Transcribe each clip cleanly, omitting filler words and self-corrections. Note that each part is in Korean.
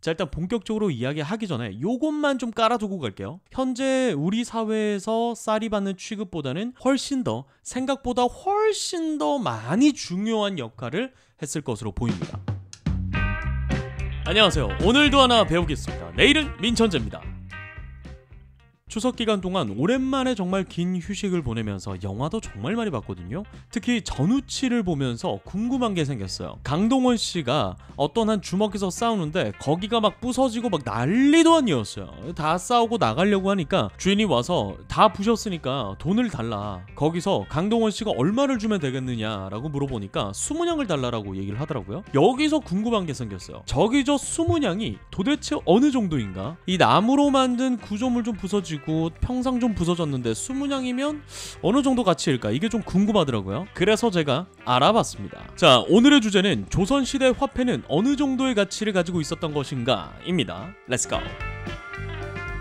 자, 일단 본격적으로 이야기하기 전에 요것만 좀 깔아두고 갈게요. 현재 우리 사회에서 쌀이 받는 취급보다는 생각보다 훨씬 더 많이 중요한 역할을 했을 것으로 보입니다. 안녕하세요. 오늘도 하나 배우겠습니다. 내일은 민천재입니다. 추석 기간 동안 오랜만에 정말 긴 휴식을 보내면서 영화도 정말 많이 봤거든요. 특히 전우치를 보면서 궁금한 게 생겼어요. 강동원 씨가 어떤 한 주먹에서 싸우는데 거기가 막 부서지고 막 난리도 아니었어요. 다 싸우고 나가려고 하니까 주인이 와서 다 부셨으니까 돈을 달라. 거기서 강동원 씨가 얼마를 주면 되겠느냐라고 물어보니까 20냥을 달라라고 얘기를 하더라고요. 여기서 궁금한 게 생겼어요. 저기 저 20냥이 도대체 어느 정도인가? 이 나무로 만든 구조물 좀 부서지고 평상 좀 부서졌는데 20냥이면 어느 정도 가치일까? 이게 좀 궁금하더라고요. 그래서 제가 알아봤습니다. 자, 오늘의 주제는 조선시대 화폐는 어느 정도의 가치를 가지고 있었던 것인가 입니다. 렛츠고!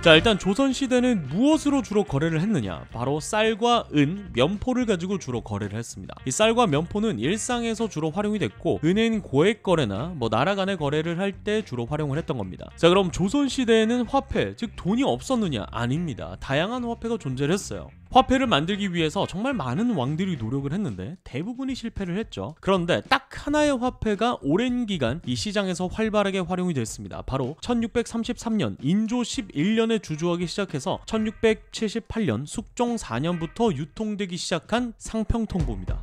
자, 일단 조선시대는 무엇으로 주로 거래를 했느냐? 바로 쌀과 은, 면포를 가지고 주로 거래를 했습니다. 이 쌀과 면포는 일상에서 주로 활용이 됐고, 은은 고액 거래나 나라 간의 거래를 할 때 주로 활용을 했던 겁니다. 자, 그럼 조선시대에는 화폐, 즉 돈이 없었느냐? 아닙니다. 다양한 화폐가 존재를 했어요. 화폐를 만들기 위해서 정말 많은 왕들이 노력을 했는데 대부분이 실패를 했죠. 그런데 딱 하나의 화폐가 오랜 기간 이 시장에서 활발하게 활용이 됐습니다. 바로 1633년 인조 11년에 주조하기 시작해서 1678년 숙종 4년부터 유통되기 시작한 상평통보입니다.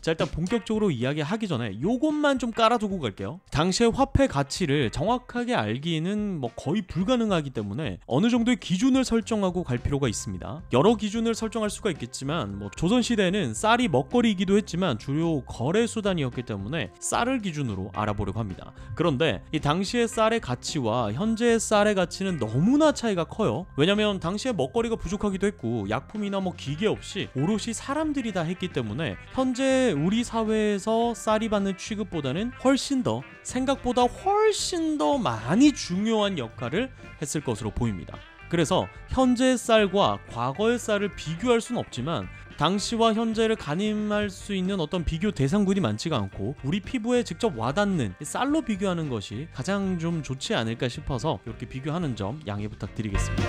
자, 일단 본격적으로 이야기하기 전에 요것만 좀 깔아두고 갈게요. 당시의 화폐 가치를 정확하게 알기는 거의 불가능하기 때문에 어느 정도의 기준을 설정하고 갈 필요가 있습니다. 여러 기준을 설정할 수가 있겠지만 조선시대에는 쌀이 먹거리이기도 했지만 주요 거래 수단이었기 때문에 쌀을 기준으로 알아보려고 합니다. 그런데 이 당시의 쌀의 가치와 현재의 쌀의 가치는 너무나 차이가 커요. 왜냐면 당시에 먹거리가 부족하기도 했고 약품이나 기계 없이 오롯이 사람들이 다 했기 때문에 현재 우리 사회에서 쌀이 받는 취급보다는 생각보다 훨씬 더 많이 중요한 역할을 했을 것으로 보입니다. 그래서 현재의 쌀과 과거의 쌀을 비교할 수는 없지만 당시와 현재를 가늠할 수 있는 어떤 비교 대상군이 많지가 않고 우리 피부에 직접 와닿는 쌀로 비교하는 것이 가장 좀 좋지 않을까 싶어서 이렇게 비교하는 점 양해 부탁드리겠습니다.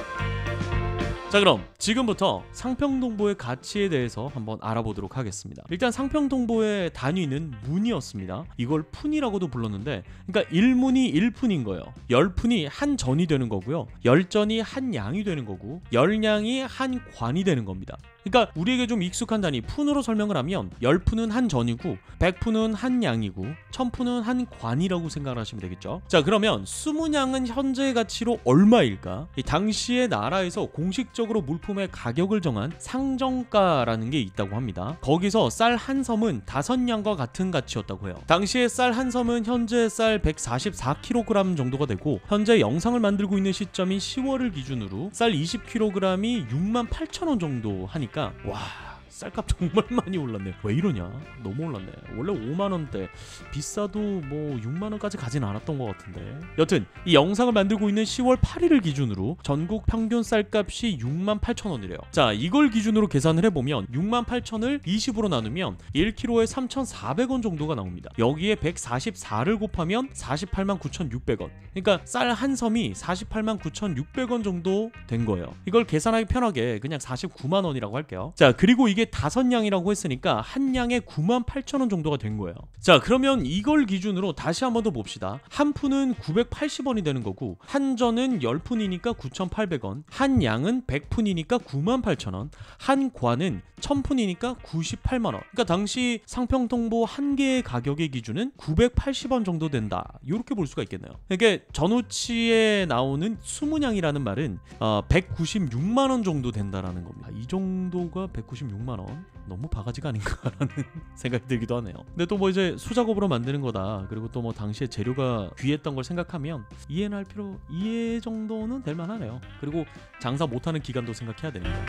자, 그럼 지금부터 상평통보의 가치에 대해서 한번 알아보도록 하겠습니다. 일단 상평통보의 단위는 문이었습니다. 이걸 푼이라고도 불렀는데, 그러니까 1문이 1푼인 거예요. 10푼이 한 전이 되는 거고요. 10전이 한 양이 되는 거고 10냥이 한 관이 되는 겁니다. 그러니까 우리에게 좀 익숙한 단위 푼으로 설명을 하면 10푼은 한 전이고 100푼은 한 양이고 1000푼은 한 관이라고 생각을 하시면 되겠죠. 자, 그러면 20냥은 현재의 가치로 얼마일까? 이 당시의 나라에서 공식적으로 물품의 가격을 정한 상정가라는 게 있다고 합니다. 거기서 쌀 한 섬은 5냥과 같은 가치였다고 해요. 당시의 쌀 한 섬은 현재 쌀 144kg 정도가 되고 현재 영상을 만들고 있는 시점인 10월을 기준으로 쌀 20kg이 68,000원 정도 하니까 와, 쌀값 정말 많이 올랐네. 왜 이러냐? 너무 올랐네. 원래 5만원대, 비싸도 6만원까지 가진 않았던 것 같은데. 여튼 이 영상을 만들고 있는 10월 8일을 기준으로 전국 평균 쌀값이 68,000원이래요. 자, 이걸 기준으로 계산을 해보면 68,000을 20으로 나누면 1kg에 3,400원 정도가 나옵니다. 여기에 144를 곱하면 489,600원. 그러니까 쌀 한 섬이 489,600원 정도 된 거예요. 이걸 계산하기 편하게 그냥 49만원이라고 할게요. 자, 그리고 이게 5냥이라고 했으니까 한 냥에 98,000원 정도가 된 거예요. 자, 그러면 이걸 기준으로 다시 한번 더 봅시다. 한 푼은 980원이 되는 거고 한 전은 10푼이니까 9,800원, 한 양은 100푼이니까 98,000원, 한 관은 1000푼이니까 98만원. 그러니까 당시 상평통보 한 개의 가격의 기준은 980원 정도 된다. 이렇게 볼 수가 있겠네요. 이게 전우치에 나오는 20냥이라는 말은 196만원 정도 된다라는 겁니다. 이 정도가 196만원 너무 바가지가 아닌가라는 생각이 들기도 하네요. 근데 또 이제 수작업으로 만드는 거다, 그리고 또 당시에 재료가 귀했던 걸 생각하면 이해는 할 이해 정도는 될 만하네요. 그리고 장사 못하는 기간도 생각해야 되니까.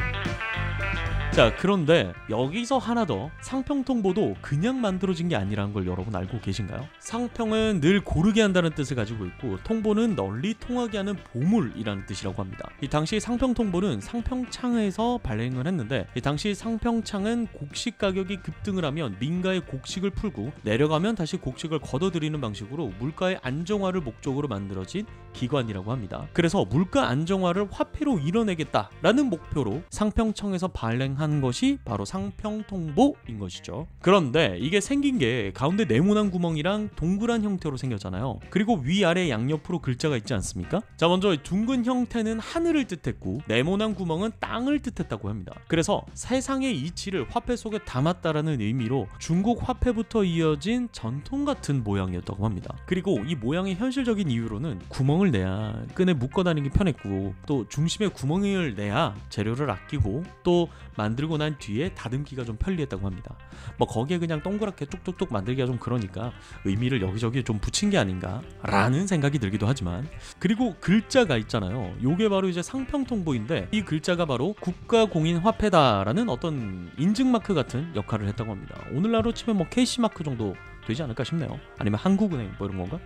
자, 그런데 여기서 하나 더, 상평통보도 그냥 만들어진 게 아니라는 걸 여러분 알고 계신가요? 상평은 늘 고르게 한다는 뜻을 가지고 있고, 통보는 널리 통하게 하는 보물이라는 뜻이라고 합니다. 이 당시 상평통보는 상평창에서 발행을 했는데, 이 당시 상평창은 곡식 가격이 급등을 하면 민가의 곡식을 풀고 내려가면 다시 곡식을 걷어들이는 방식으로 물가의 안정화를 목적으로 만들어진 기관이라고 합니다. 그래서 물가 안정화를 화폐로 이뤄내겠다라는 목표로 상평청에서 발행한 것이 바로 상평통보인 것이죠. 그런데 이게 생긴 게 가운데 네모난 구멍이랑 동그란 형태로 생겼잖아요. 그리고 위아래 양옆으로 글자가 있지 않습니까? 자, 먼저 둥근 형태는 하늘을 뜻했고 네모난 구멍은 땅을 뜻했다고 합니다. 그래서 세상의 이치를 화폐 속에 담았다라는 의미로 중국 화폐부터 이어진 전통 같은 모양이었다고 합니다. 그리고 이 모양의 현실적인 이유로는 구멍을 내야 끈에 묶어 다니기 편했고, 또 중심에 구멍을 내야 재료를 아끼고, 또 만들고 난 뒤에 다듬기가 좀 편리했다고 합니다. 뭐 거기에 그냥 동그랗게 뚝뚝뚝 만들기가 좀 그러니까 의미를 여기저기 좀 붙인 게 아닌가 라는 생각이 들기도 하지만, 그리고 글자가 있잖아요. 요게 바로 이제 상평통보인데, 이 글자가 바로 국가공인화폐다라는 어떤 인증마크 같은 역할을 했다고 합니다. 오늘날로 치면 뭐 KC마크 정도 되지 않을까 싶네요. 아니면 한국은행 뭐 이런 건가?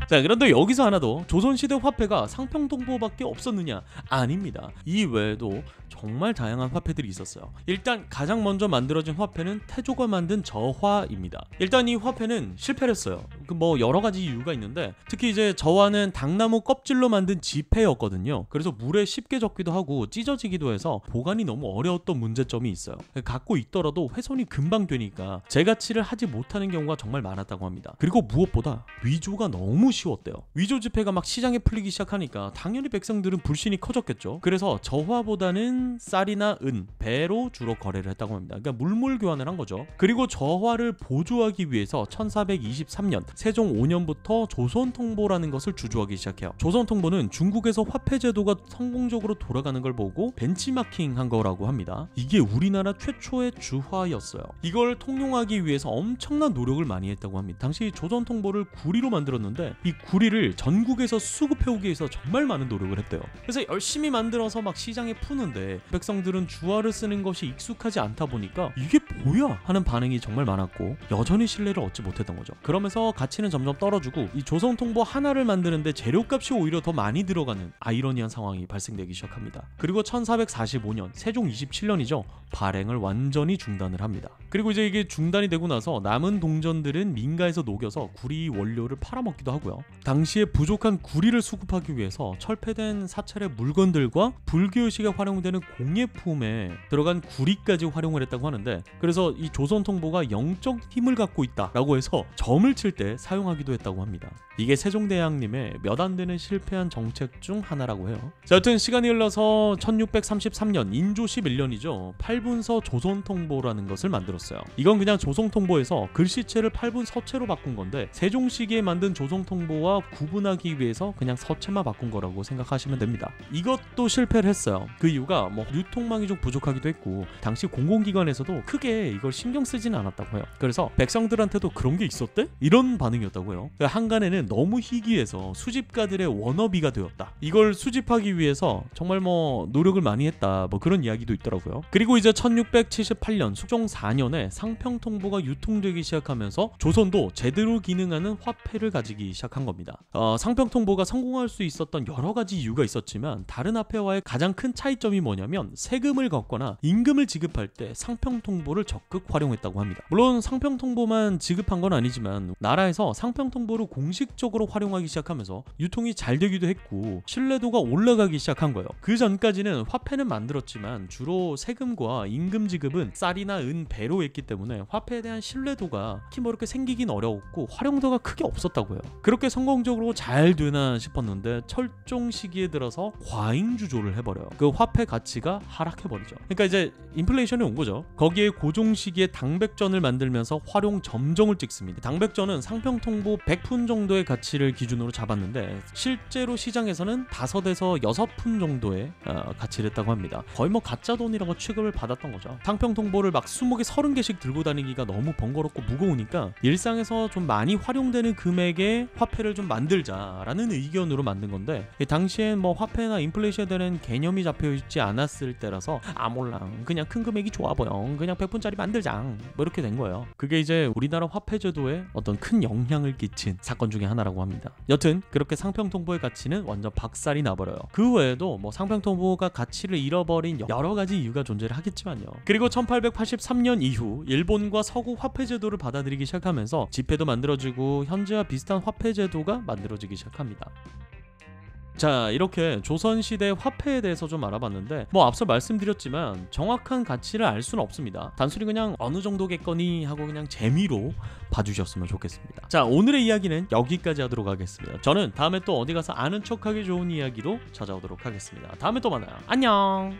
자, 그런데 여기서 하나 더, 조선시대 화폐가 상평통보밖에 없었느냐? 아닙니다. 이 외에도 정말 다양한 화폐들이 있었어요. 일단 가장 먼저 만들어진 화폐는 태조가 만든 저화입니다. 일단 이 화폐는 실패를 했어요. 뭐 여러 가지 이유가 있는데, 특히 이제 저화는 당나무 껍질로 만든 지폐였거든요. 그래서 물에 쉽게 젖기도 하고 찢어지기도 해서 보관이 너무 어려웠던 문제점이 있어요. 갖고 있더라도 훼손이 금방 되니까 재가치를 하지 못하는 경우가 정말 많았다고 합니다. 그리고 무엇보다 위조가 너무 쉬웠대요. 위조 지폐가 막 시장에 풀리기 시작하니까 당연히 백성들은 불신이 커졌겠죠. 그래서 저화보다는 쌀이나 은, 배로 주로 거래를 했다고 합니다. 그러니까 물물 교환을 한 거죠. 그리고 저화를 보조하기 위해서 1423년 세종 5년부터 조선통보라는 것을 주조하기 시작해요. 조선통보는 중국에서 화폐 제도가 성공적으로 돌아가는 걸 보고 벤치마킹한 거라고 합니다. 이게 우리나라 최초의 주화였어요. 이걸 통용하기 위해서 엄청난 노력을 많이 했다고 합니다. 당시 조선통보를 구리로 만들었는데, 이 구리를 전국에서 수급해오기 위해서 정말 많은 노력을 했대요. 그래서 열심히 만들어서 막 시장에 푸는데 백성들은 주화를 쓰는 것이 익숙하지 않다 보니까 이게 뭐야 하는 반응이 정말 많았고, 여전히 신뢰를 얻지 못했던 거죠. 그러면서 가치는 점점 떨어지고, 이 조선통보 하나를 만드는데 재료값이 오히려 더 많이 들어가는 아이러니한 상황이 발생되기 시작합니다. 그리고 1445년 세종 27년이죠. 발행을 완전히 중단을 합니다. 그리고 이제 이게 중단이 되고 나서 남은 동전들은 민가에서 녹여서 구리 원료를 팔아먹기도 하고요. 당시에 부족한 구리를 수급하기 위해서 철폐된 사찰의 물건들과 불교의식에 활용되는 공예품에 들어간 구리까지 활용을 했다고 하는데, 그래서 이 조선통보가 영적 힘을 갖고 있다라고 해서 점을 칠 때 사용하기도 했다고 합니다. 이게 세종대왕님의 몇 안 되는 실패한 정책 중 하나라고 해요. 자, 여튼 시간이 흘러서 1633년 인조 11년이죠. 8분서 조선통보라는 것을 만들었어요. 이건 그냥 조선통보에서 글씨체를 8분 서체로 바꾼 건데, 세종 시기에 만든 조선통보와 구분하기 위해서 그냥 서체만 바꾼 거라고 생각하시면 됩니다. 이것도 실패를 했어요. 그 이유가 뭐 유통망이 좀 부족하기도 했고, 당시 공공기관에서도 크게 이걸 신경 쓰지는 않았다고 해요. 그래서 백성들한테도 그런 게 있었대? 이런 반응이었다고 해요. 한간에는 너무 희귀해서 수집가들의 워너비가 되었다. 이걸 수집하기 위해서 정말 뭐 노력을 많이 했다, 뭐 그런 이야기도 있더라고요. 그리고 이제 1678년 숙종 4년에 상평통보가 유통되기 시작하면서 조선도 제대로 기능하는 화폐를 가지기 시작한 겁니다. 상평통보가 성공할 수 있었던 여러 가지 이유가 있었지만, 다른 화폐와의 가장 큰 차이점이 뭐냐면 세금을 걷거나 임금을 지급할 때 상평통보를 적극 활용했다고 합니다. 물론 상평통보만 지급한 건 아니지만 나라에서 상평통보를 공식적으로 활용하기 시작하면서 유통이 잘 되기도 했고 신뢰도가 올라가기 시작한 거예요. 그 전까지는 화폐는 만들었지만 주로 세금과 임금 지급은 쌀이나 은, 배로 했기 때문에 화폐에 대한 신뢰도가 특히 뭐 이렇게 생기긴 어려웠고 활용도가 크게 없었다고 해요. 그렇게 성공적으로 잘 되나 싶었는데 철종 시기에 들어서 과잉주조를 해버려요. 그 화폐 가치가 하락해버리죠. 그러니까 이제 인플레이션이 온 거죠. 거기에 고종 시기에 당백전을 만들면서 활용 점정을 찍습니다. 당백전은 상평통보 100푼 정도의 가치를 기준으로 잡았는데 실제로 시장에서는 5에서 6푼 정도의 가치를 했다고 합니다. 거의 뭐 가짜 돈이라고 취급을 받았던 거죠. 상평통보를 막 20개, 30개씩 들고 다니기가 너무 번거롭고 무거우니까 일상에서 좀 많이 활용되는 금액의 화폐 화폐를 좀 만들자라는 의견으로 만든 건데, 당시엔 뭐 화폐나 인플레이션에 대한 개념이 잡혀있지 않았을 때라서 몰라, 그냥 큰 금액이 좋아 보여, 그냥 100분짜리 만들자, 뭐 이렇게 된 거예요. 그게 이제 우리나라 화폐 제도에 어떤 큰 영향을 끼친 사건 중에 하나라고 합니다. 여튼 그렇게 상평통보의 가치는 완전 박살이 나버려요. 그 외에도 뭐 상평통보가 가치를 잃어버린 여러 가지 이유가 존재를 하겠지만요. 그리고 1883년 이후 일본과 서구 화폐 제도를 받아들이기 시작하면서 지폐도 만들어지고 현재와 비슷한 화폐 제도가 만들어지기 시작합니다. 자, 이렇게 조선시대 화폐에 대해서 좀 알아봤는데, 뭐 앞서 말씀드렸지만 정확한 가치를 알 수는 없습니다. 단순히 그냥 어느 정도겠거니 하고 그냥 재미로 봐주셨으면 좋겠습니다. 자, 오늘의 이야기는 여기까지 하도록 하겠습니다. 저는 다음에 또 어디 가서 아는 척하기 좋은 이야기로 찾아오도록 하겠습니다. 다음에 또 만나요. 안녕.